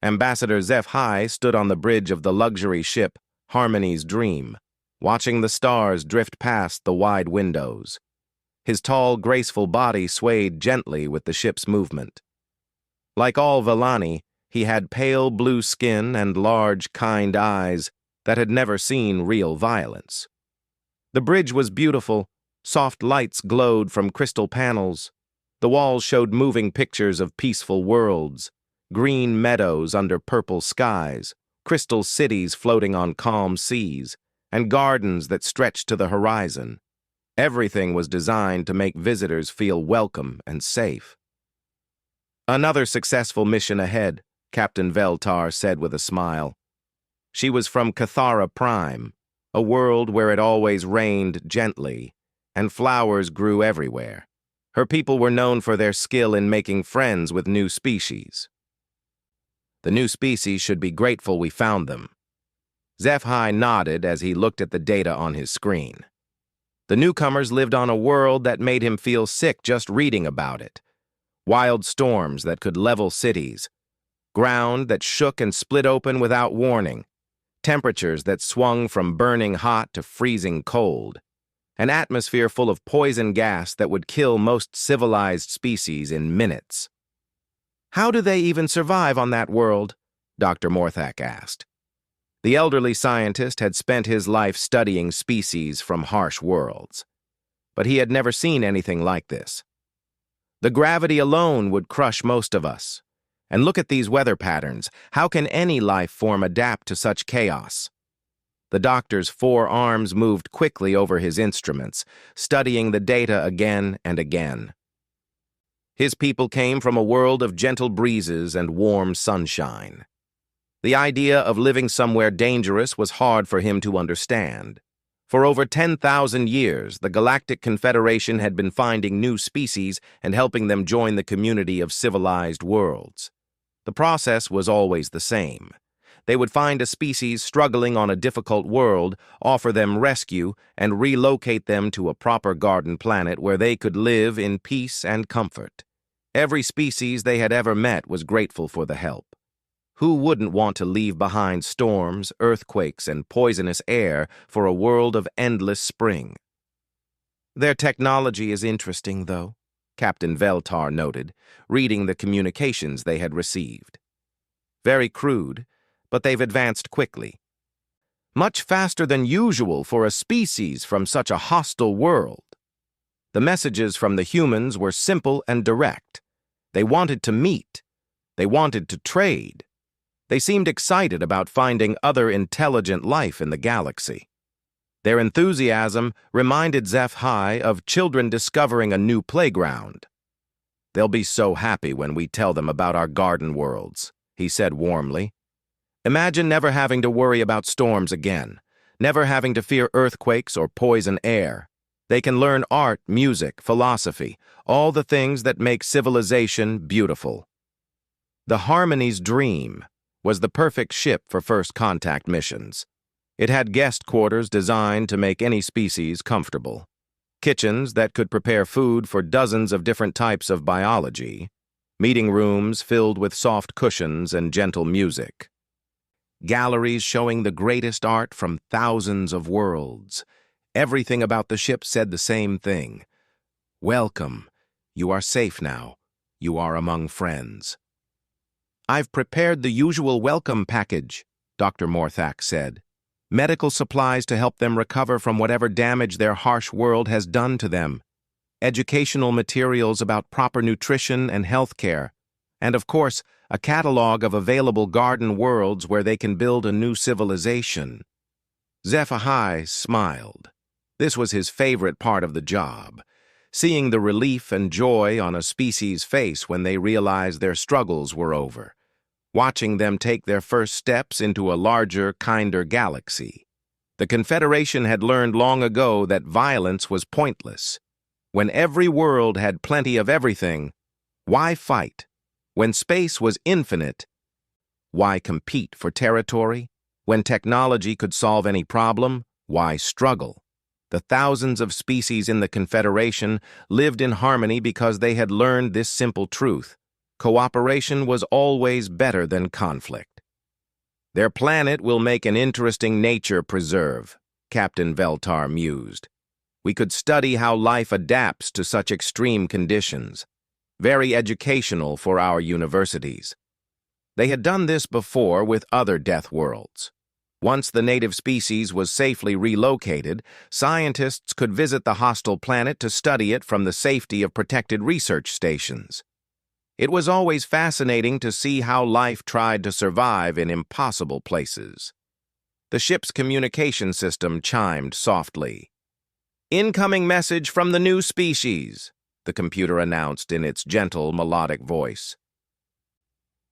Ambassador HFY stood on the bridge of the luxury ship Harmony's Dream, watching the stars drift past the wide windows. His tall, graceful body swayed gently with the ship's movement. Like all Villani, he had pale blue skin and large, kind eyes that had never seen real violence. The bridge was beautiful. Soft lights glowed from crystal panels. The walls showed moving pictures of peaceful worlds, green meadows under purple skies, crystal cities floating on calm seas, and gardens that stretched to the horizon. Everything was designed to make visitors feel welcome and safe. Another successful mission ahead, Captain Veltar said with a smile. She was from Cathara Prime, a world where it always rained gently, and flowers grew everywhere. Her people were known for their skill in making friends with new species. The new species should be grateful we found them. HFY nodded as he looked at the data on his screen. The newcomers lived on a world that made him feel sick just reading about it. Wild storms that could level cities, ground that shook and split open without warning, temperatures that swung from burning hot to freezing cold, an atmosphere full of poison gas that would kill most civilized species in minutes. How do they even survive on that world? Dr. Morthak asked. The elderly scientist had spent his life studying species from harsh worlds, but he had never seen anything like this. The gravity alone would crush most of us. And look at these weather patterns. How can any life form adapt to such chaos? The doctor's 4 arms moved quickly over his instruments, studying the data again and again. His people came from a world of gentle breezes and warm sunshine. The idea of living somewhere dangerous was hard for him to understand. For over 10,000 years, the Galactic Confederation had been finding new species and helping them join the community of civilized worlds. The process was always the same. They would find a species struggling on a difficult world, offer them rescue, and relocate them to a proper garden planet where they could live in peace and comfort. Every species they had ever met was grateful for the help. Who wouldn't want to leave behind storms, earthquakes, and poisonous air for a world of endless spring? Their technology is interesting, though, Captain Veltar noted, reading the communications they had received. Very crude, but they've advanced quickly. Much faster than usual for a species from such a hostile world. The messages from the humans were simple and direct. They wanted to meet. They wanted to trade. They seemed excited about finding other intelligent life in the galaxy. Their enthusiasm reminded HFY of children discovering a new playground. They'll be so happy when we tell them about our garden worlds, he said warmly. Imagine never having to worry about storms again, never having to fear earthquakes or poison air. They can learn art, music, philosophy, all the things that make civilization beautiful. The Harmony's Dream was the perfect ship for first contact missions. It had guest quarters designed to make any species comfortable, kitchens that could prepare food for dozens of different types of biology, meeting rooms filled with soft cushions and gentle music, galleries showing the greatest art from thousands of worlds. Everything about the ship said the same thing. Welcome. You are safe now. You are among friends. I've prepared the usual welcome package, Dr. Morthak said. Medical supplies to help them recover from whatever damage their harsh world has done to them. Educational materials about proper nutrition and health care. And of course, a catalog of available garden worlds where they can build a new civilization. HFY smiled. This was his favorite part of the job, seeing the relief and joy on a species' face when they realized their struggles were over, watching them take their first steps into a larger, kinder galaxy. The Confederation had learned long ago that violence was pointless. When every world had plenty of everything, why fight? When space was infinite, why compete for territory? When technology could solve any problem, why struggle? The thousands of species in the Confederation lived in harmony because they had learned this simple truth. cooperation was always better than conflict. Their planet will make an interesting nature preserve, Captain Veltar mused. We could study how life adapts to such extreme conditions. Very educational for our universities. They had done this before with other death worlds. Once the native species was safely relocated, scientists could visit the hostile planet to study it from the safety of protected research stations. It was always fascinating to see how life tried to survive in impossible places. The ship's communication system chimed softly. "Incoming message from the new species," the computer announced in its gentle, melodic voice.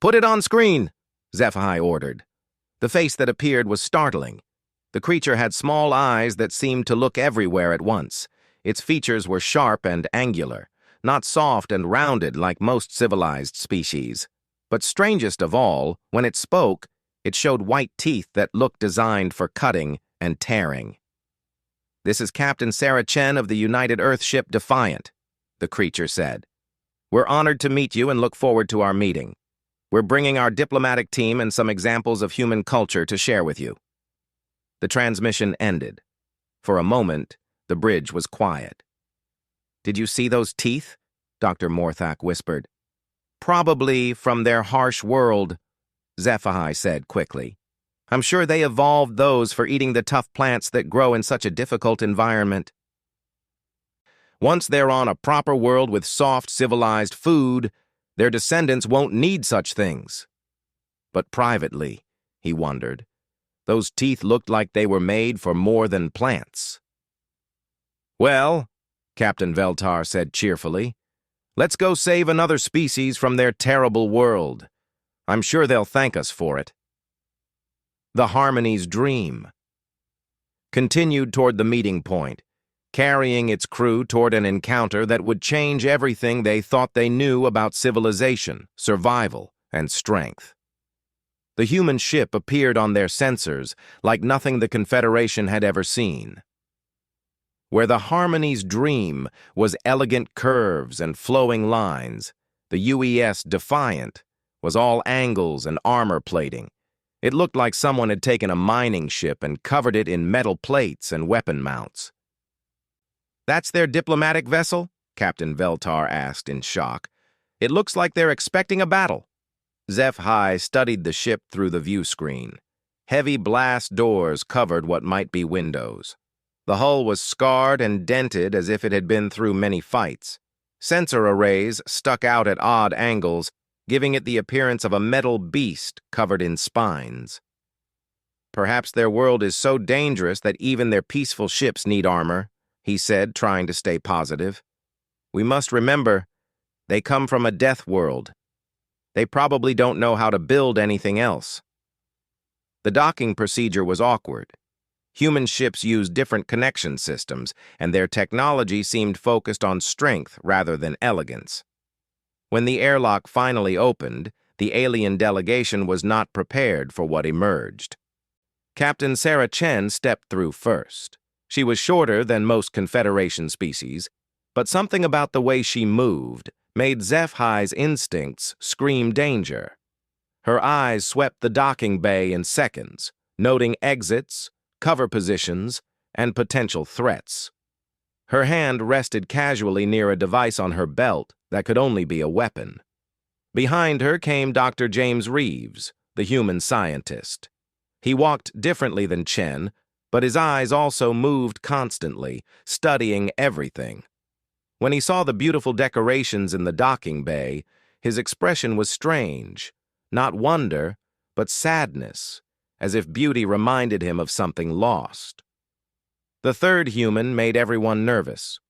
"Put it on screen," HFY ordered. The face that appeared was startling. The creature had small eyes that seemed to look everywhere at once. Its features were sharp and angular, not soft and rounded like most civilized species. But strangest of all, when it spoke, it showed white teeth that looked designed for cutting and tearing. "This is Captain Sarah Chen of the United Earth ship Defiant," the creature said. "We're honored to meet you and look forward to our meeting. We're bringing our diplomatic team and some examples of human culture to share with you." The transmission ended. For a moment, the bridge was quiet. "Did you see those teeth?" Dr. Morthak whispered. "Probably from their harsh world," HFY said quickly. "I'm sure they evolved those for eating the tough plants that grow in such a difficult environment. Once they're on a proper world with soft, civilized food, their descendants won't need such things." But privately, he wondered, those teeth looked like they were made for more than plants. "Well," Captain Veltar said cheerfully, "let's go save another species from their terrible world. I'm sure they'll thank us for it." The Harmony's dream continued toward the meeting point, carrying its crew toward an encounter that would change everything they thought they knew about civilization, survival, and strength. The human ship appeared on their sensors like nothing the Confederation had ever seen. Where the Harmony's dream was elegant curves and flowing lines, the UES Defiant was all angles and armor plating. It looked like someone had taken a mining ship and covered it in metal plates and weapon mounts. "That's their diplomatic vessel?" Captain Veltar asked in shock. "It looks like they're expecting a battle." HFY studied the ship through the view screen. Heavy blast doors covered what might be windows. The hull was scarred and dented as if it had been through many fights. Sensor arrays stuck out at odd angles, giving it the appearance of a metal beast covered in spines. "Perhaps their world is so dangerous that even their peaceful ships need armor," he said, trying to stay positive. "We must remember, they come from a death world. They probably don't know how to build anything else." The docking procedure was awkward. Human ships used different connection systems, and their technology seemed focused on strength rather than elegance. When the airlock finally opened, the alien delegation was not prepared for what emerged. Captain Sarah Chen stepped through first. She was shorter than most Confederation species, but something about the way she moved made HFY's instincts scream danger. Her eyes swept the docking bay in seconds, noting exits, cover positions, and potential threats. Her hand rested casually near a device on her belt that could only be a weapon. Behind her came Dr. James Reeves, the human scientist. He walked differently than Chen, but his eyes also moved constantly, studying everything. When he saw the beautiful decorations in the docking bay, his expression was strange, not wonder, but sadness, as if beauty reminded him of something lost. The third human made everyone nervous.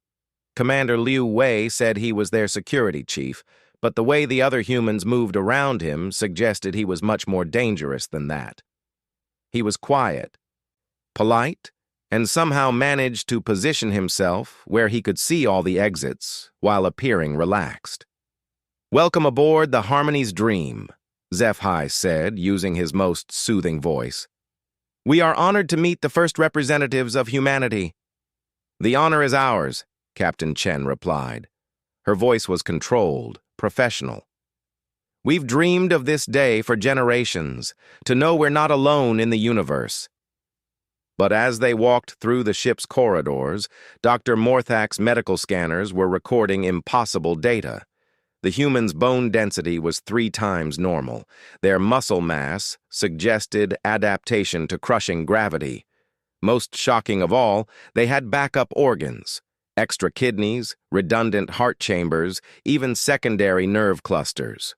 Commander Liu Wei said he was their security chief, but the way the other humans moved around him suggested he was much more dangerous than that. He was quiet, polite, and somehow managed to position himself where he could see all the exits while appearing relaxed. "Welcome aboard the Harmony's Dream," HFY said, using his most soothing voice. "We are honored to meet the first representatives of humanity." "The honor is ours," Captain Chen replied. Her voice was controlled, professional. We've dreamed of this day for generations, to know we're not alone in the universe. But as they walked through the ship's corridors, Dr. Morthak's medical scanners were recording impossible data. The human's bone density was 3 times normal. Their muscle mass suggested adaptation to crushing gravity. Most shocking of all, they had backup organs, extra kidneys, redundant heart chambers, even secondary nerve clusters.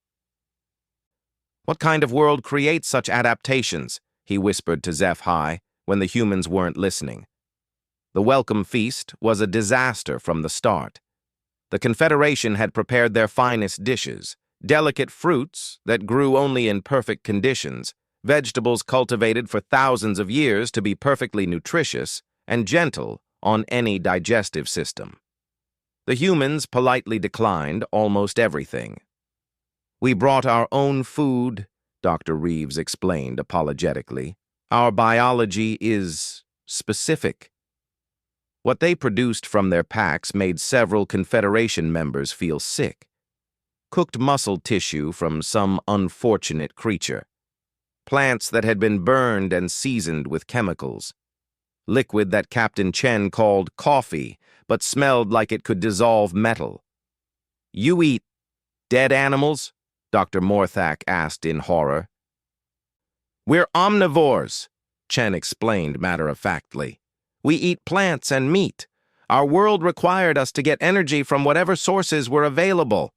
"What kind of world creates such adaptations?" he whispered to HFY when the humans weren't listening. The welcome feast was a disaster from the start. The Confederation had prepared their finest dishes, delicate fruits that grew only in perfect conditions, vegetables cultivated for thousands of years to be perfectly nutritious and gentle on any digestive system. The humans politely declined almost everything. "We brought our own food," Dr. Reeves explained apologetically. "Our biology is specific." What they produced from their packs made several Confederation members feel sick. Cooked muscle tissue from some unfortunate creature. Plants that had been burned and seasoned with chemicals. Liquid that Captain Chen called coffee, but smelled like it could dissolve metal. "You eat dead animals?" Dr. Morthak asked in horror. "We're omnivores," Chen explained matter-of-factly. "We eat plants and meat. Our world required us to get energy from whatever sources were available."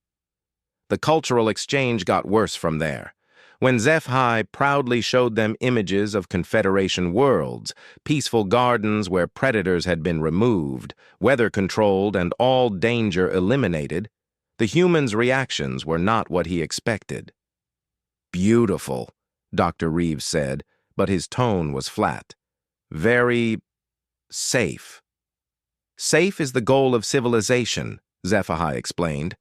The cultural exchange got worse from there. When HFY proudly showed them images of Confederation worlds, peaceful gardens where predators had been removed, weather-controlled, and all danger eliminated, the humans' reactions were not what he expected. "Beautiful," Dr. Reeves said, but his tone was flat. "Very safe." "Safe is the goal of civilization," HFY explained.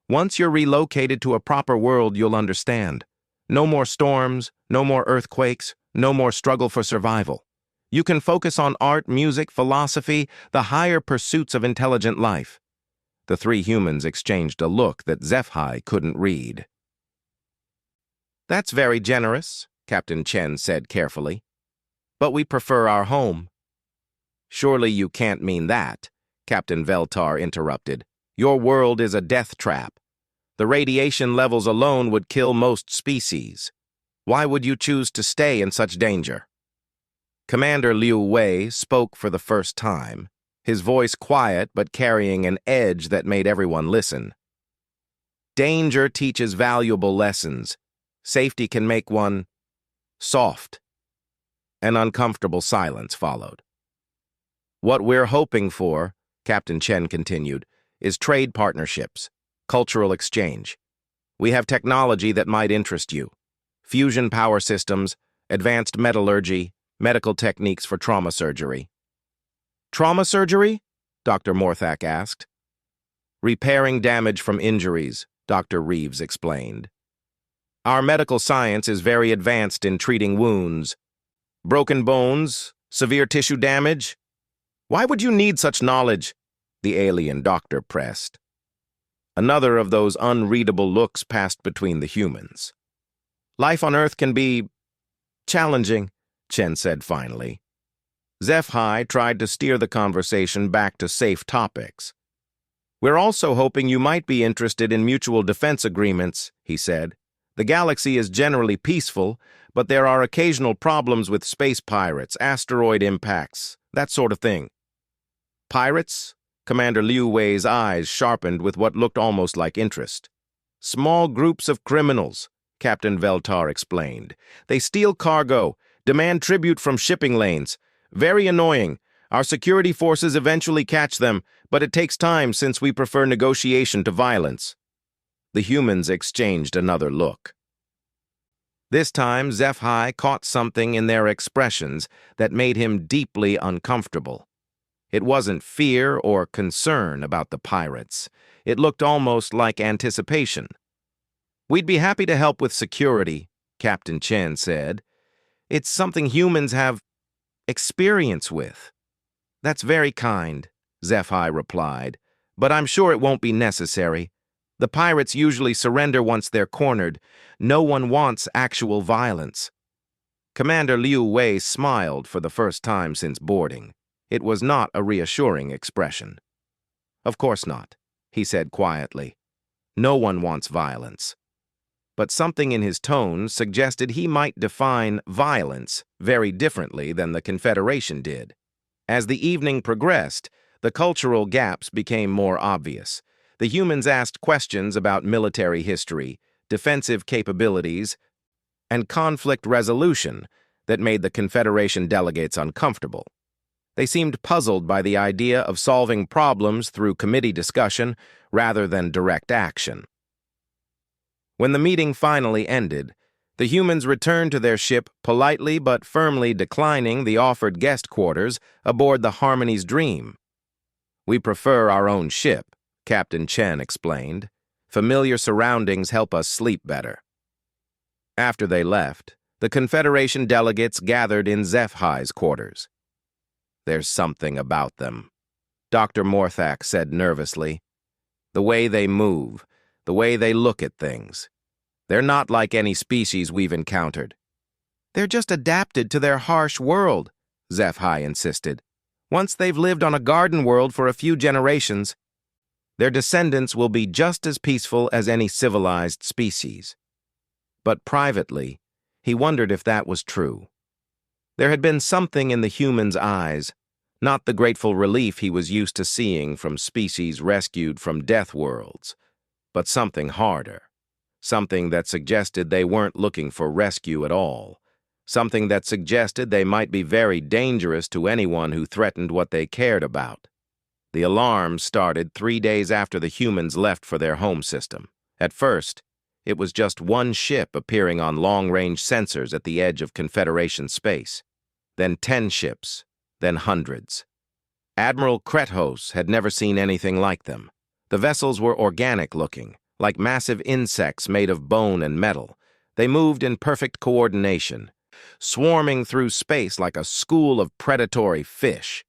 "Once you're relocated to a proper world, you'll understand. No more storms, no more earthquakes, no more struggle for survival. You can focus on art, music, philosophy, the higher pursuits of intelligent life." The 3 humans exchanged a look that HFY couldn't read. "That's very generous," Captain Chen said carefully. "But we prefer our home." "Surely you can't mean that," Captain Veltar interrupted. "Your world is a death trap. The radiation levels alone would kill most species. Why would you choose to stay in such danger?" Commander Liu Wei spoke for the first time, his voice quiet but carrying an edge that made everyone listen. "Danger teaches valuable lessons. Safety can make one soft." An uncomfortable silence followed. "What we're hoping for," Captain Chen continued, "is trade partnerships, cultural exchange. We have technology that might interest you. Fusion power systems, advanced metallurgy, medical techniques for trauma surgery." "Trauma surgery?" Dr. Morthak asked. "Repairing damage from injuries," Dr. Reeves explained. "Our medical science is very advanced in treating wounds. Broken bones, severe tissue damage? Why would you need such knowledge?" the alien doctor pressed. Another of those unreadable looks passed between the humans. "Life on Earth can be challenging," Chen said finally. HFY tried to steer the conversation back to safe topics. "We're also hoping you might be interested in mutual defense agreements," he said. "The galaxy is generally peaceful, but there are occasional problems with space pirates, asteroid impacts, that sort of thing." "Pirates?" Commander Liu Wei's eyes sharpened with what looked almost like interest. "Small groups of criminals," Captain Veltar explained. "They steal cargo, demand tribute from shipping lanes. Very annoying. Our security forces eventually catch them, but it takes time since we prefer negotiation to violence." The humans exchanged another look. This time, HFY caught something in their expressions that made him deeply uncomfortable. It wasn't fear or concern about the pirates. It looked almost like anticipation. "We'd be happy to help with security," Captain Chen said. "It's something humans have experience with." "That's very kind," HFY replied, "but I'm sure it won't be necessary. The pirates usually surrender once they're cornered. No one wants actual violence. Commander Liu Wei smiled for the first time since boarding. It was not a reassuring expression. Of course not, he said quietly. No one wants violence. But something in his tone suggested he might define violence very differently than the Confederation did. As the evening progressed, the cultural gaps became more obvious. The humans asked questions about military history, defensive capabilities, and conflict resolution that made the Confederation delegates uncomfortable. They seemed puzzled by the idea of solving problems through committee discussion rather than direct action. When the meeting finally ended, the humans returned to their ship politely but firmly declining the offered guest quarters aboard the Harmony's Dream. "We prefer our own ship," Captain Chen explained. "Familiar surroundings help us sleep better." After they left, the Confederation delegates gathered in HFY's quarters. "There's something about them," Dr. Morthak said nervously. "The way they move, the way they look at things. They're not like any species we've encountered." "They're just adapted to their harsh world," HFY insisted. "Once they've lived on a garden world for a few generations, their descendants will be just as peaceful as any civilized species." But privately, he wondered if that was true. There had been something in the human's eyes, not the grateful relief he was used to seeing from species rescued from Deathworlds, but something harder, something that suggested they weren't looking for rescue at all, something that suggested they might be very dangerous to anyone who threatened what they cared about. The alarm started 3 days after the humans left for their home system. At first, it was just one ship appearing on long-range sensors at the edge of Confederation space. Then 10 ships, then hundreds. Admiral Krethos had never seen anything like them. The vessels were organic-looking, like massive insects made of bone and metal. They moved in perfect coordination, swarming through space like a school of predatory fish.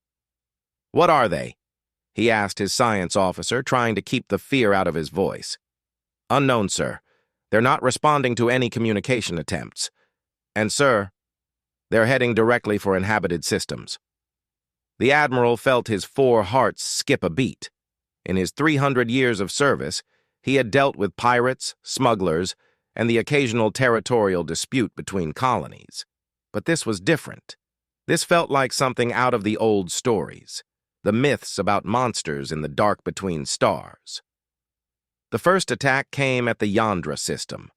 "What are they?" he asked his science officer, trying to keep the fear out of his voice. "Unknown, sir. They're not responding to any communication attempts. And, sir, they're heading directly for inhabited systems." The Admiral felt his 4 hearts skip a beat. In his 300 years of service, he had dealt with pirates, smugglers, and the occasional territorial dispute between colonies. But this was different. This felt like something out of the old stories, the myths about monsters in the dark between stars. The first attack came at the Yandra system,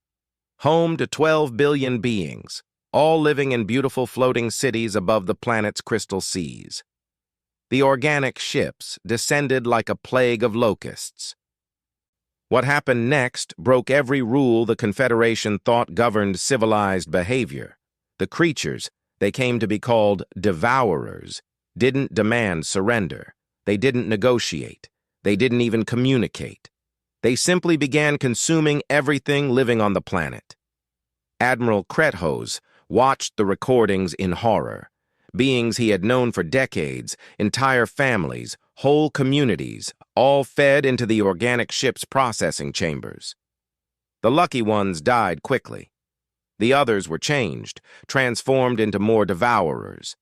home to 12 billion beings, all living in beautiful floating cities above the planet's crystal seas. The organic ships descended like a plague of locusts. What happened next broke every rule the Confederation thought governed civilized behavior. The creatures, they came to be called Devourers, didn't demand surrender. They didn't negotiate. They didn't even communicate. They simply began consuming everything living on the planet. Admiral Krethos watched the recordings in horror. Beings he had known for decades, entire families, whole communities, all fed into the organic ship's processing chambers. The lucky ones died quickly. The others were changed, transformed into more devourers,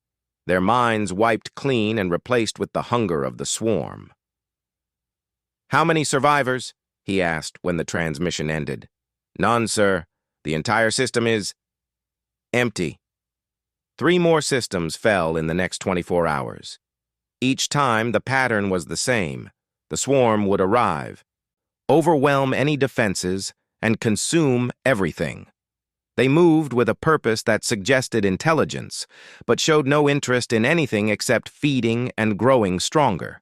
their minds wiped clean and replaced with the hunger of the swarm. "How many survivors?" he asked when the transmission ended. "None, sir. The entire system is empty." 3 more systems fell in the next 24 hours. Each time, the pattern was the same. The swarm would arrive, overwhelm any defenses, and consume everything. They moved with a purpose that suggested intelligence, but showed no interest in anything except feeding and growing stronger.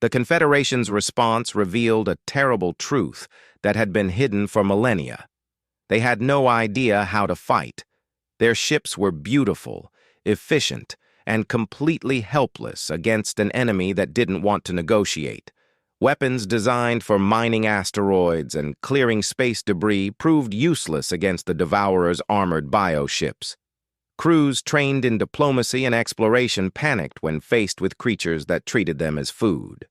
The Confederation's response revealed a terrible truth that had been hidden for millennia. They had no idea how to fight. Their ships were beautiful, efficient, and completely helpless against an enemy that didn't want to negotiate. Weapons designed for mining asteroids and clearing space debris proved useless against the Devourer's armored bioships. Crews trained in diplomacy and exploration panicked when faced with creatures that treated them as food.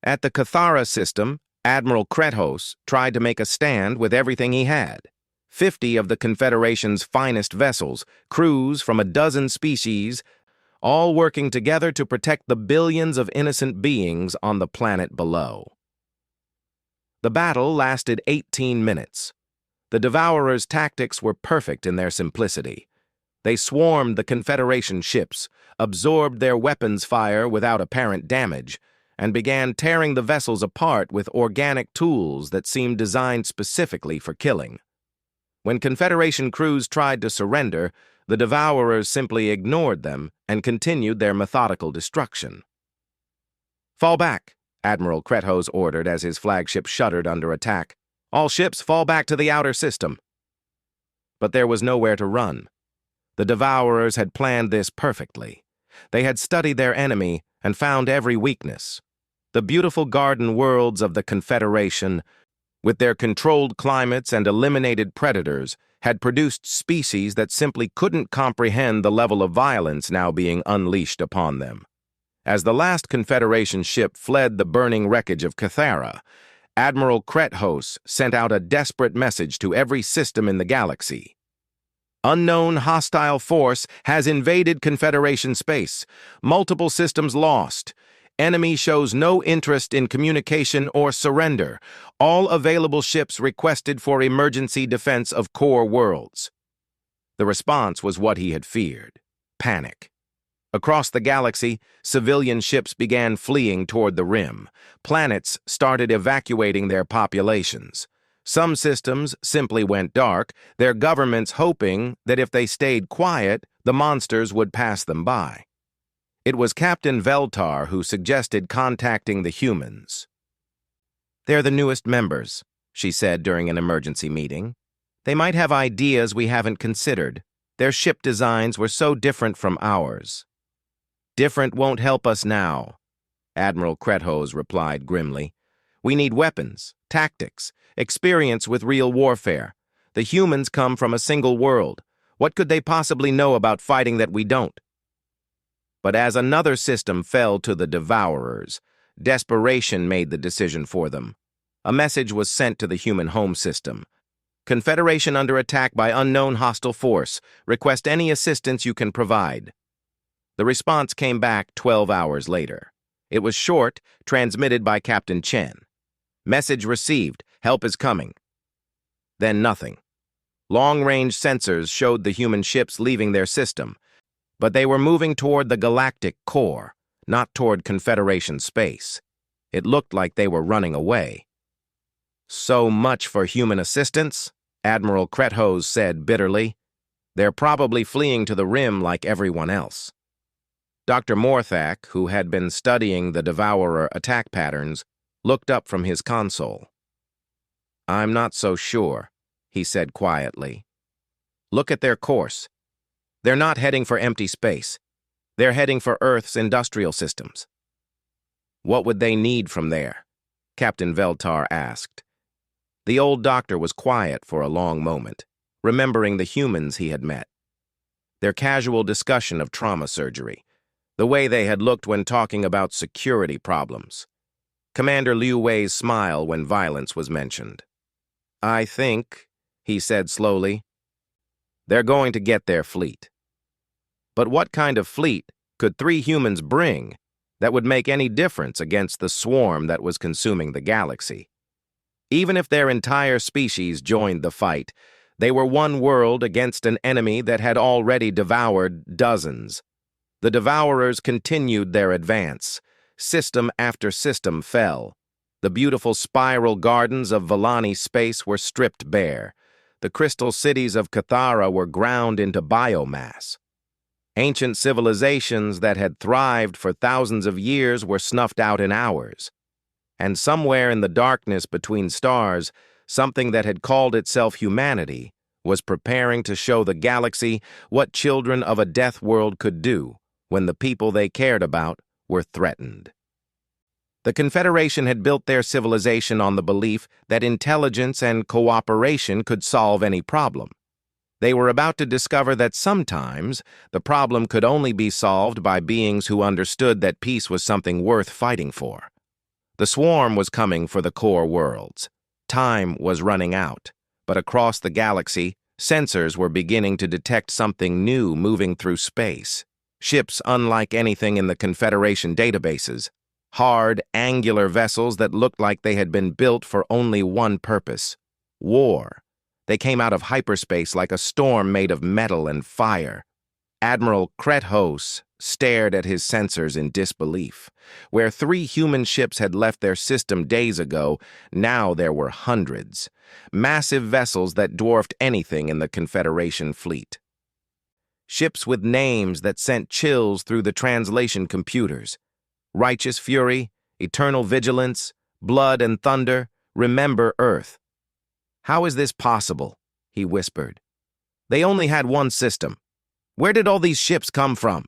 At the Cathara system, Admiral Kretos tried to make a stand with everything he had. 50 of the Confederation's finest vessels, crews from a dozen species, all working together to protect the billions of innocent beings on the planet below. The battle lasted 18 minutes. The Devourers' tactics were perfect in their simplicity. They swarmed the Confederation ships, absorbed their weapons fire without apparent damage, and began tearing the vessels apart with organic tools that seemed designed specifically for killing. When Confederation crews tried to surrender, the Devourers simply ignored them and continued their methodical destruction. "Fall back," Admiral Kretos ordered as his flagship shuddered under attack. "All ships fall back to the outer system." But there was nowhere to run. The Devourers had planned this perfectly. They had studied their enemy and found every weakness. The beautiful garden worlds of the Confederation, with their controlled climates and eliminated predators, had produced species that simply couldn't comprehend the level of violence now being unleashed upon them. As the last Confederation ship fled the burning wreckage of Cathara, Admiral Kretos sent out a desperate message to every system in the galaxy. "Unknown hostile force has invaded Confederation space. Multiple systems lost. Enemy shows no interest in communication or surrender. All available ships requested for emergency defense of core worlds." The response was what he had feared: panic. Across the galaxy, civilian ships began fleeing toward the rim. Planets started evacuating their populations. Some systems simply went dark, their governments hoping that if they stayed quiet, the monsters would pass them by. It was Captain Veltar who suggested contacting the humans. "They're the newest members," she said during an emergency meeting. "They might have ideas we haven't considered. Their ship designs were so different from ours." "Different won't help us now," Admiral Kretos replied grimly. "We need weapons, tactics, experience with real warfare. The humans come from a single world. What could they possibly know about fighting that we don't?" But as another system fell to the Devourers, desperation made the decision for them. A message was sent to the human home system. "Confederation under attack by unknown hostile force. Request any assistance you can provide." The response came back 12 hours later. It was short, transmitted by Captain Chen. "Message received. Help is coming." Then nothing. Long-range sensors showed the human ships leaving their system, but they were moving toward the galactic core, not toward Confederation space. It looked like they were running away. "So much for human assistance," Admiral Kretos said bitterly. "They're probably fleeing to the rim like everyone else." Dr. Morthak, who had been studying the Devourer attack patterns, looked up from his console. "I'm not so sure," he said quietly. "Look at their course. They're not heading for empty space. They're heading for Earth's industrial systems." "What would they need from there?" Captain Veltar asked. The old doctor was quiet for a long moment, remembering the humans he had met. Their casual discussion of trauma surgery, the way they had looked when talking about security problems. Commander Liu Wei's smile when violence was mentioned. "I think," he said slowly, "they're going to get their fleet." But what kind of fleet could 3 humans bring that would make any difference against the swarm that was consuming the galaxy? Even if their entire species joined the fight, they were one world against an enemy that had already devoured dozens. The Devourers continued their advance. System after system fell. The beautiful spiral gardens of Villani space were stripped bare. The crystal cities of Cathara were ground into biomass. Ancient civilizations that had thrived for thousands of years were snuffed out in hours. And somewhere in the darkness between stars, something that had called itself humanity was preparing to show the galaxy what children of a death world could do when the people they cared about were threatened. The Confederation had built their civilization on the belief that intelligence and cooperation could solve any problem. They were about to discover that sometimes the problem could only be solved by beings who understood that peace was something worth fighting for. The swarm was coming for the core worlds. Time was running out, but across the galaxy, sensors were beginning to detect something new moving through space. Ships unlike anything in the Confederation databases. Hard, angular vessels that looked like they had been built for only one purpose: war. They came out of hyperspace like a storm made of metal and fire. Admiral Krethos stared at his sensors in disbelief. Where 3 human ships had left their system days ago, now there were hundreds. Massive vessels that dwarfed anything in the Confederation fleet. Ships with names that sent chills through the translation computers. Righteous Fury, Eternal Vigilance, Blood and Thunder, Remember Earth. "How is this possible?" he whispered. "They only had one system. Where did all these ships come from?"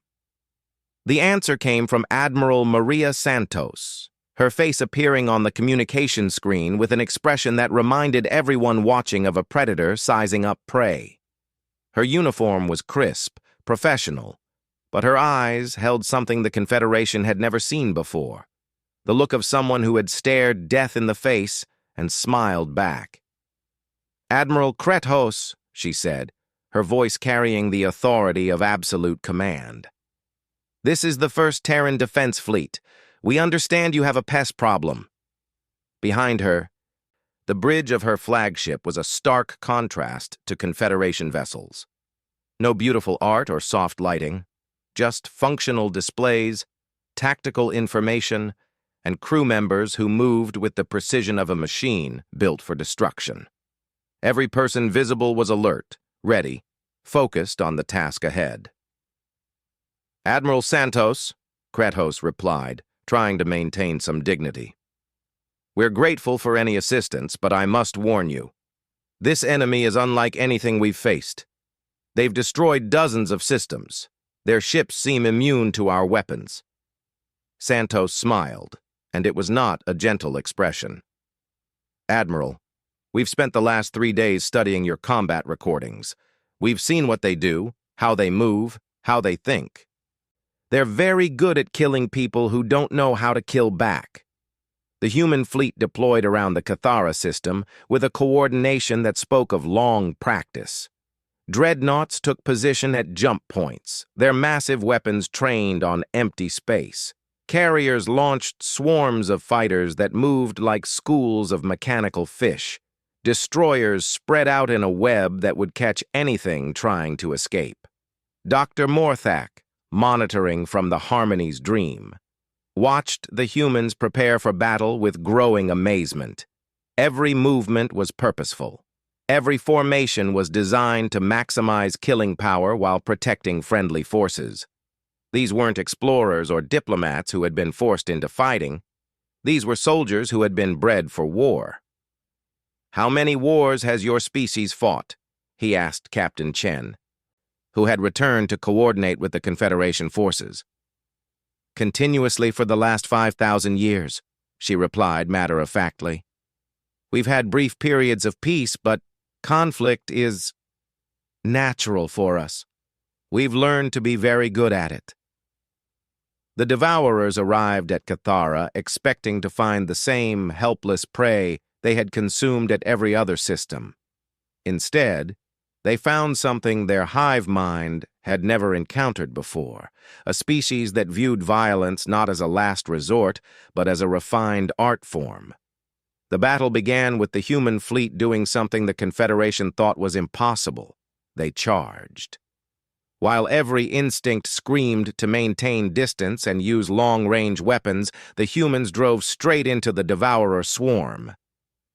The answer came from Admiral Maria Santos, her face appearing on the communication screen with an expression that reminded everyone watching of a predator sizing up prey. Her uniform was crisp, professional, but her eyes held something the Confederation had never seen before: the look of someone who had stared death in the face and smiled back. "Admiral Krethos," she said, her voice carrying the authority of absolute command. "This is the 1st Terran Defense Fleet. We understand you have a pest problem." Behind her, the bridge of her flagship was a stark contrast to Confederation vessels. No beautiful art or soft lighting, just functional displays, tactical information, and crew members who moved with the precision of a machine built for destruction. Every person visible was alert, ready, focused on the task ahead. "Admiral Santos," Krethos replied, trying to maintain some dignity. "We're grateful for any assistance, but I must warn you. This enemy is unlike anything we've faced. They've destroyed dozens of systems. Their ships seem immune to our weapons." Santos smiled, and it was not a gentle expression. "Admiral, we've spent the last 3 days studying your combat recordings. We've seen what they do, how they move, how they think. They're very good at killing people who don't know how to kill back. The human fleet deployed around the Cathara system with a coordination that spoke of long practice. Dreadnoughts took position at jump points, their massive weapons trained on empty space. Carriers launched swarms of fighters that moved like schools of mechanical fish. Destroyers spread out in a web that would catch anything trying to escape. Dr. Morthak, monitoring from the Harmony's dream, watched the humans prepare for battle with growing amazement. Every movement was purposeful. Every formation was designed to maximize killing power while protecting friendly forces. These weren't explorers or diplomats who had been forced into fighting. These were soldiers who had been bred for war. "How many wars has your species fought?" he asked Captain Chen, who had returned to coordinate with the Confederation forces. "Continuously for the last 5,000 years, she replied matter-of-factly. "We've had brief periods of peace, but conflict is natural for us. We've learned to be very good at it." The Devourers arrived at Cathara expecting to find the same helpless prey they had consumed at every other system. Instead, they found something their hive mind had never encountered before, a species that viewed violence not as a last resort, but as a refined art form. The battle began with the human fleet doing something the Confederation thought was impossible. They charged. While every instinct screamed to maintain distance and use long-range weapons, the humans drove straight into the Devourer swarm.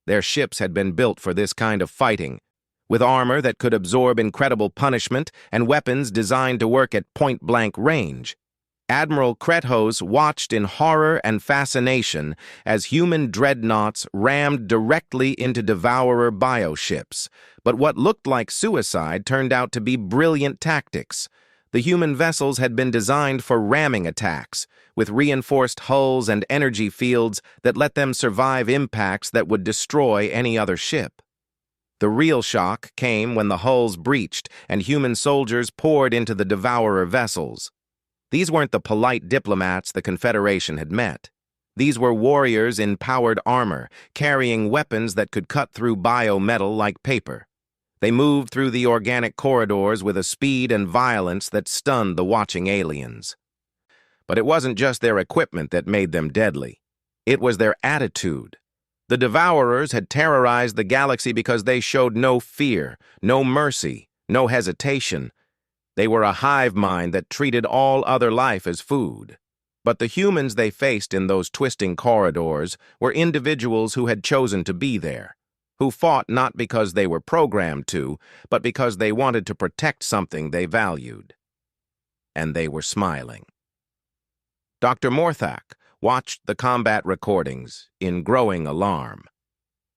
Their ships had been built for this kind of fighting, with armor that could absorb incredible punishment and weapons designed to work at point-blank range. Admiral Krethos watched in horror and fascination as human dreadnoughts rammed directly into Devourer bioships. But what looked like suicide turned out to be brilliant tactics. The human vessels had been designed for ramming attacks, with reinforced hulls and energy fields that let them survive impacts that would destroy any other ship. The real shock came when the hulls breached and human soldiers poured into the Devourer vessels. These weren't the polite diplomats the Confederation had met. These were warriors in powered armor, carrying weapons that could cut through biometal like paper. They moved through the organic corridors with a speed and violence that stunned the watching aliens. But it wasn't just their equipment that made them deadly. It was their attitude. The Devourers had terrorized the galaxy because they showed no fear, no mercy, no hesitation. They were a hive mind that treated all other life as food. But the humans they faced in those twisting corridors were individuals who had chosen to be there, who fought not because they were programmed to, but because they wanted to protect something they valued. And they were smiling. Dr. Morthak watched the combat recordings in growing alarm.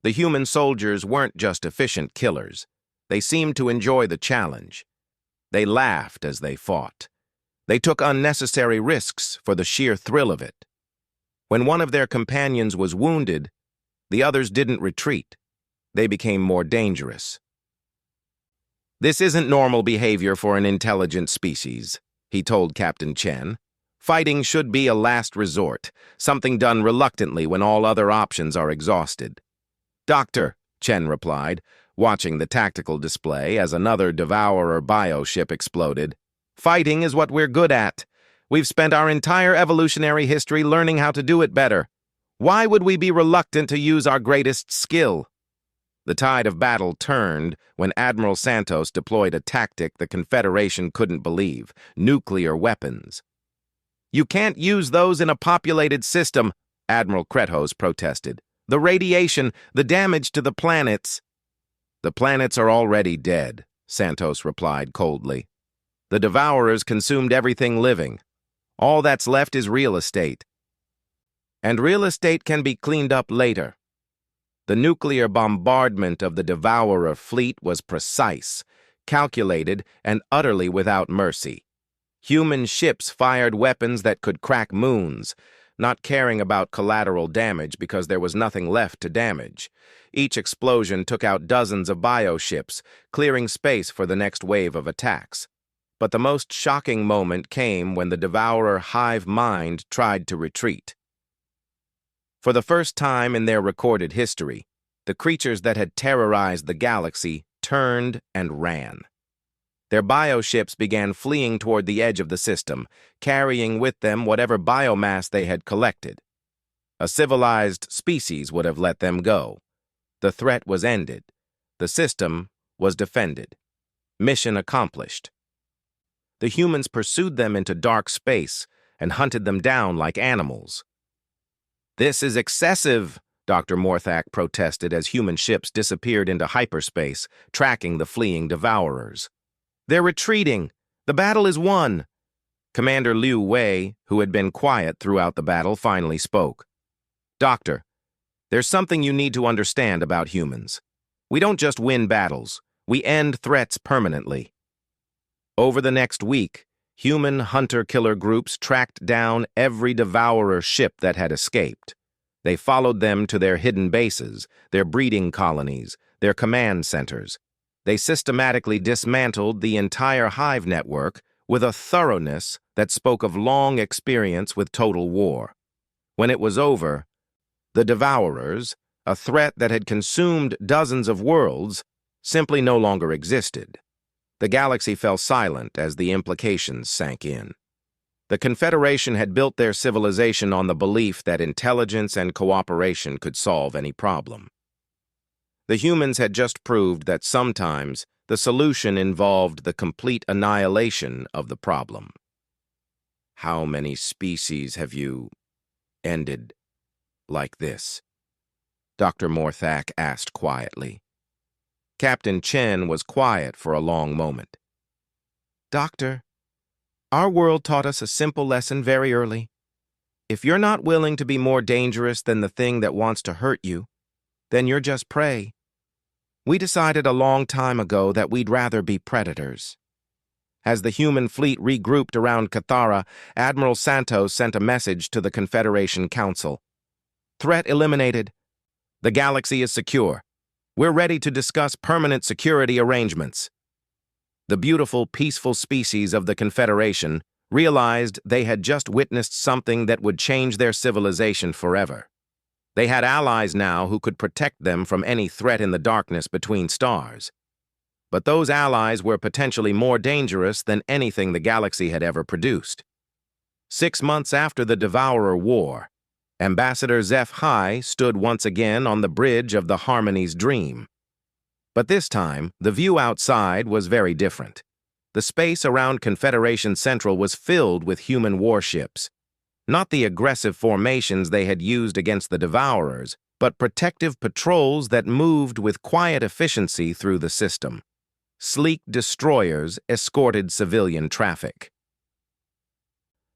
The human soldiers weren't just efficient killers. They seemed to enjoy the challenge. They laughed as they fought. They took unnecessary risks for the sheer thrill of it. When one of their companions was wounded, the others didn't retreat. They became more dangerous. "This isn't normal behavior for an intelligent species," he told Captain Chen. "Fighting should be a last resort, something done reluctantly when all other options are exhausted." "Doctor," Chen replied, watching the tactical display as another Devourer bioship exploded, "fighting is what we're good at. We've spent our entire evolutionary history learning how to do it better. Why would we be reluctant to use our greatest skill?" The tide of battle turned when Admiral Santos deployed a tactic the Confederation couldn't believe: nuclear weapons. "You can't use those in a populated system," Admiral Kretos protested. "The radiation, the damage to the planets." "The planets are already dead," Santos replied coldly. "The Devourers consumed everything living. All that's left is real estate. And real estate can be cleaned up later." The nuclear bombardment of the Devourer fleet was precise, calculated, and utterly without mercy. Human ships fired weapons that could crack moons, not caring about collateral damage because there was nothing left to damage. Each explosion took out dozens of bioships, clearing space for the next wave of attacks. But the most shocking moment came when the Devourer hive mind tried to retreat. For the first time in their recorded history, the creatures that had terrorized the galaxy turned and ran. Their bioships began fleeing toward the edge of the system, carrying with them whatever biomass they had collected. A civilized species would have let them go. The threat was ended. The system was defended. Mission accomplished. The humans pursued them into dark space and hunted them down like animals. "This is excessive," Dr. Morthak protested as human ships disappeared into hyperspace, tracking the fleeing Devourers. "They're retreating. The battle is won." Commander Liu Wei, who had been quiet throughout the battle, finally spoke. "Doctor, there's something you need to understand about humans. We don't just win battles. We end threats permanently." Over the next week, human hunter-killer groups tracked down every Devourer ship that had escaped. They followed them to their hidden bases, their breeding colonies, their command centers. They systematically dismantled the entire hive network with a thoroughness that spoke of long experience with total war. When it was over, the Devourers, a threat that had consumed dozens of worlds, simply no longer existed. The galaxy fell silent as the implications sank in. The Confederation had built their civilization on the belief that intelligence and cooperation could solve any problem. The humans had just proved that sometimes the solution involved the complete annihilation of the problem. "How many species have you ended like this?" Dr. Morthak asked quietly. Captain Chen was quiet for a long moment. "Doctor, our world taught us a simple lesson very early. If you're not willing to be more dangerous than the thing that wants to hurt you, then you're just prey. We decided a long time ago that we'd rather be predators." As the human fleet regrouped around Cathara, Admiral Santos sent a message to the Confederation Council. "Threat eliminated. The galaxy is secure. We're ready to discuss permanent security arrangements." The beautiful, peaceful species of the Confederation, realized they had just witnessed something that would change their civilization forever. They had allies now who could protect them from any threat in the darkness between stars. But those allies were potentially more dangerous than anything the galaxy had ever produced. 6 months after the Devourer War, Ambassador HFY stood once again on the bridge of the Harmony's Dream. But this time, the view outside was very different. The space around Confederation Central was filled with human warships. Not the aggressive formations they had used against the Devourers, but protective patrols that moved with quiet efficiency through the system. Sleek destroyers escorted civilian traffic.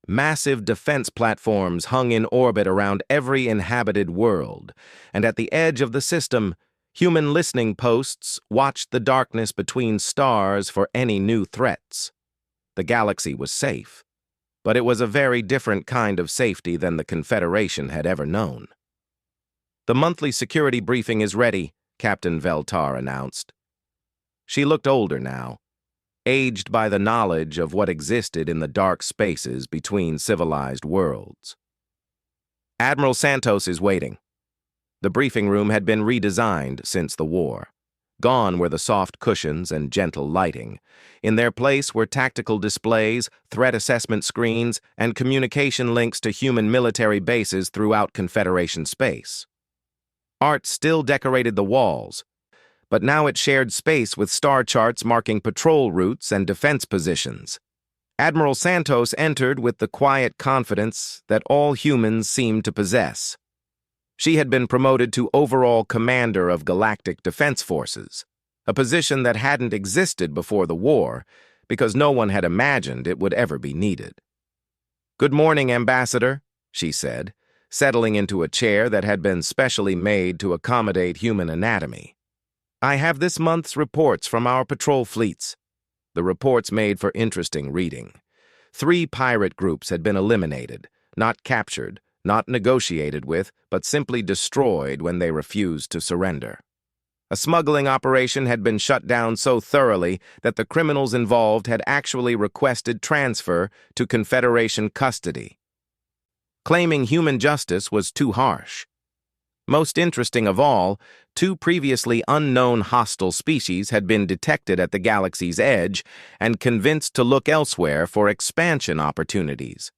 Massive defense platforms hung in orbit around every inhabited world, and at the edge of the system, human listening posts watched the darkness between stars for any new threats. The galaxy was safe, but it was a very different kind of safety than the Confederation had ever known. "The monthly security briefing is ready," Captain Veltar announced. She looked older now, aged by the knowledge of what existed in the dark spaces between civilized worlds. "Admiral Santos is waiting." The briefing room had been redesigned since the war. Gone were the soft cushions and gentle lighting. In their place were tactical displays, threat assessment screens, and communication links to human military bases throughout Confederation space. Art still decorated the walls, but now it shared space with star charts marking patrol routes and defense positions. Admiral Santos entered with the quiet confidence that all humans seemed to possess. She had been promoted to overall commander of Galactic Defense Forces, a position that hadn't existed before the war because no one had imagined it would ever be needed. "Good morning, Ambassador," she said, settling into a chair that had been specially made to accommodate human anatomy. "I have this month's reports from our patrol fleets." The reports made for interesting reading. 3 pirate groups had been eliminated, not captured, not negotiated with, but simply destroyed when they refused to surrender. A smuggling operation had been shut down so thoroughly that the criminals involved had actually requested transfer to Confederation custody. Claiming human justice was too harsh. Most interesting of all, 2 previously unknown hostile species had been detected at the galaxy's edge and convinced to look elsewhere for expansion opportunities.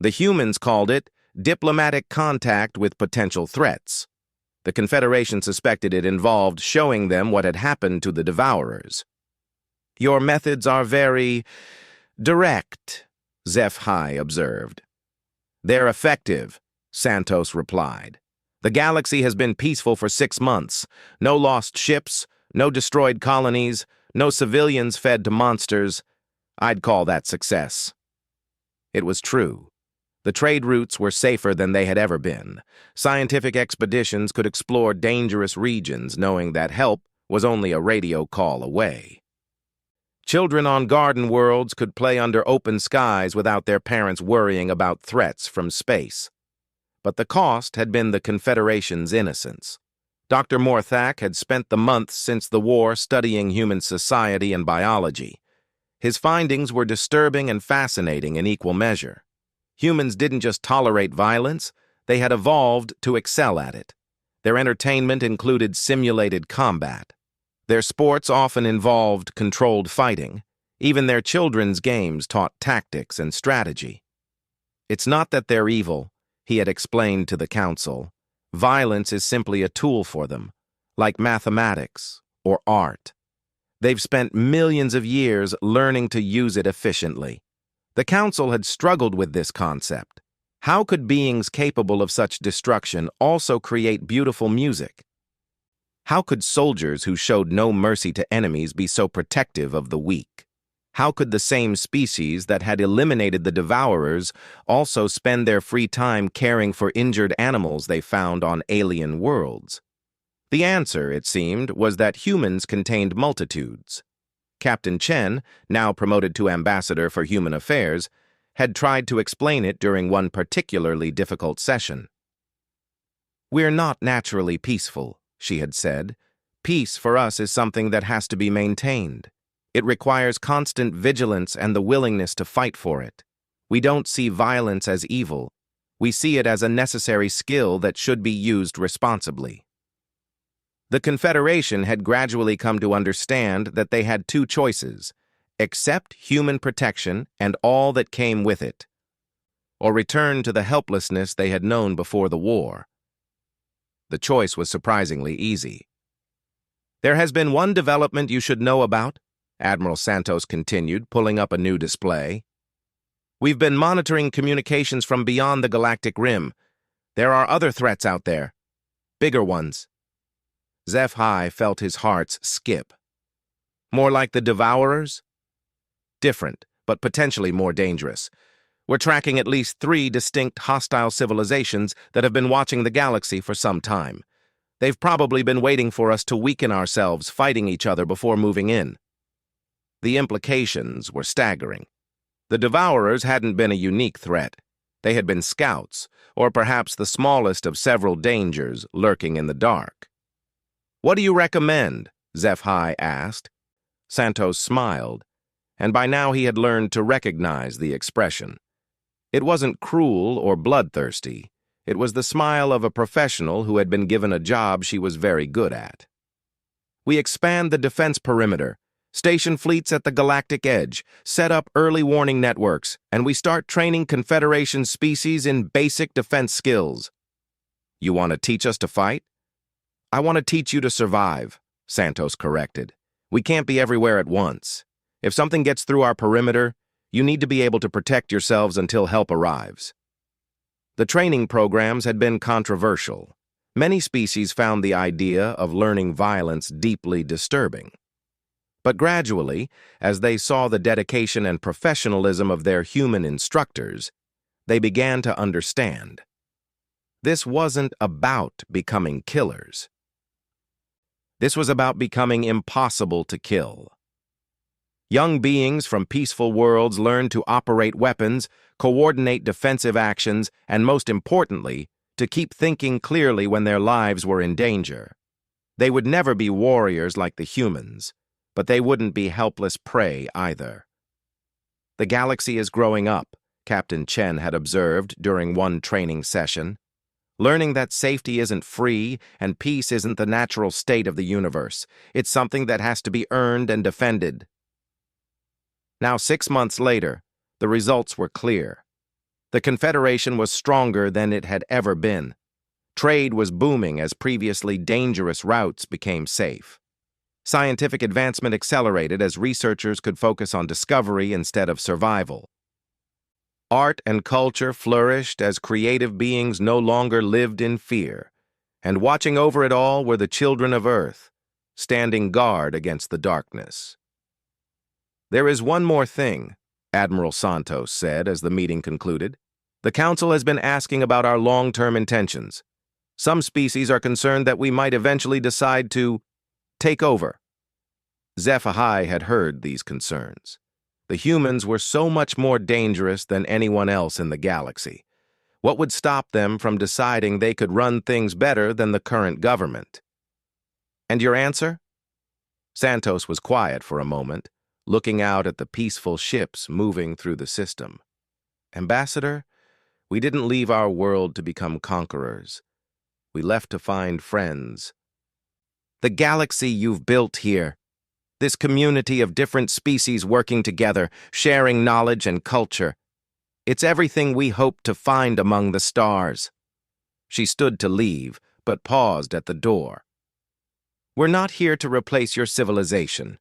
The humans called it diplomatic contact with potential threats. The Confederation suspected it involved showing them what had happened to the Devourers. "Your methods are very direct," HFY observed. "They're effective," Santos replied. "The galaxy has been peaceful for 6 months. No lost ships, no destroyed colonies, no civilians fed to monsters. I'd call that success." It was true. The trade routes were safer than they had ever been. Scientific expeditions could explore dangerous regions knowing that help was only a radio call away. Children on garden worlds could play under open skies without their parents worrying about threats from space. But the cost had been the Confederation's innocence. Dr. Morthak had spent the months since the war studying human society and biology. His findings were disturbing and fascinating in equal measure. Humans didn't just tolerate violence, they had evolved to excel at it. Their entertainment included simulated combat. Their sports often involved controlled fighting. Even their children's games taught tactics and strategy. "It's not that they're evil," he had explained to the council. "Violence is simply a tool for them, like mathematics or art. They've spent millions of years learning to use it efficiently." The council had struggled with this concept. How could beings capable of such destruction also create beautiful music? How could soldiers who showed no mercy to enemies be so protective of the weak? How could the same species that had eliminated the Devourers also spend their free time caring for injured animals they found on alien worlds? The answer, it seemed, was that humans contained multitudes. Captain Chen, now promoted to Ambassador for Human Affairs, had tried to explain it during one particularly difficult session. "We're not naturally peaceful," she had said. "Peace for us is something that has to be maintained. It requires constant vigilance and the willingness to fight for it. We don't see violence as evil. We see it as a necessary skill that should be used responsibly. The Confederation had gradually come to understand that they had two choices: accept human protection and all that came with it, or return to the helplessness they had known before the war. The choice was surprisingly easy. "There has been one development you should know about," Admiral Santos continued, pulling up a new display. "We've been monitoring communications from beyond the galactic rim. There are other threats out there. Bigger ones." HFY felt his heart skip. More like the Devourers? Different, but potentially more dangerous. "We're tracking at least 3 distinct hostile civilizations that have been watching the galaxy for some time. They've probably been waiting for us to weaken ourselves, fighting each other before moving in." The implications were staggering. The Devourers hadn't been a unique threat. They had been scouts, or perhaps the smallest of several dangers lurking in the dark. "What do you recommend?" HFY asked. Santos smiled, and by now he had learned to recognize the expression. It wasn't cruel or bloodthirsty. It was the smile of a professional who had been given a job she was very good at. "We expand the defense perimeter, station fleets at the galactic edge, set up early warning networks, and we start training Confederation species in basic defense skills." "You want to teach us to fight?" "I want to teach you to survive," Santos corrected. "We can't be everywhere at once. If something gets through our perimeter, you need to be able to protect yourselves until help arrives." The training programs had been controversial. Many species found the idea of learning violence deeply disturbing. But gradually, as they saw the dedication and professionalism of their human instructors, they began to understand. This wasn't about becoming killers. This was about becoming impossible to kill. Young beings from peaceful worlds learned to operate weapons, coordinate defensive actions, and most importantly, to keep thinking clearly when their lives were in danger. They would never be warriors like the humans, but they wouldn't be helpless prey either. "The galaxy is growing up," Captain Chen had observed during one training session. "Learning that safety isn't free and peace isn't the natural state of the universe. It's something that has to be earned and defended." Now, 6 months later, the results were clear. The Confederation was stronger than it had ever been. Trade was booming as previously dangerous routes became safe. Scientific advancement accelerated as researchers could focus on discovery instead of survival. Art and culture flourished as creative beings no longer lived in fear, and watching over it all were the children of Earth, standing guard against the darkness. "There is one more thing," Admiral Santos said as the meeting concluded. "The Council has been asking about our long-term intentions. Some species are concerned that we might eventually decide to take over." HFY had heard these concerns. The humans were so much more dangerous than anyone else in the galaxy. What would stop them from deciding they could run things better than the current government? "And your answer?" Santos was quiet for a moment, looking out at the peaceful ships moving through the system. "Ambassador, we didn't leave our world to become conquerors. We left to find friends. The galaxy you've built here, this community of different species working together, sharing knowledge and culture, it's everything we hoped to find among the stars." She stood to leave, but paused at the door. "We're not here to replace your civilization.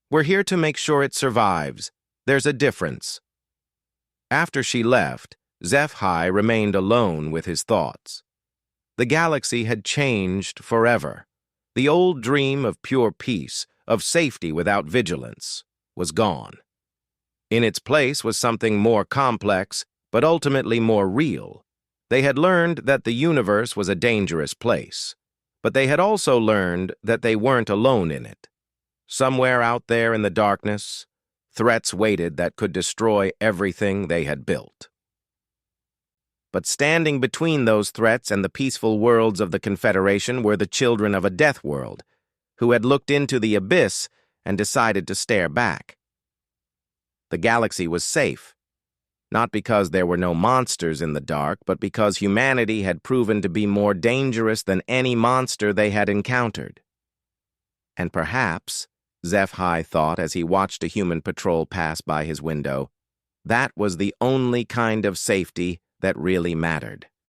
We're here to make sure it survives. There's a difference." After she left, HFY remained alone with his thoughts. The galaxy had changed forever. The old dream of pure peace, of safety without vigilance, was gone. In its place was something more complex, but ultimately more real. They had learned that the universe was a dangerous place, but they had also learned that they weren't alone in it. Somewhere out there in the darkness, threats waited that could destroy everything they had built. But standing between those threats and the peaceful worlds of the Confederation were the children of a death world, who had looked into the abyss and decided to stare back. The galaxy was safe. not because there were no monsters in the dark, but because humanity had proven to be more dangerous than any monster they had encountered. And perhaps, Zeph-Hi thought as he watched a human patrol pass by his window, that was the only kind of safety that really mattered.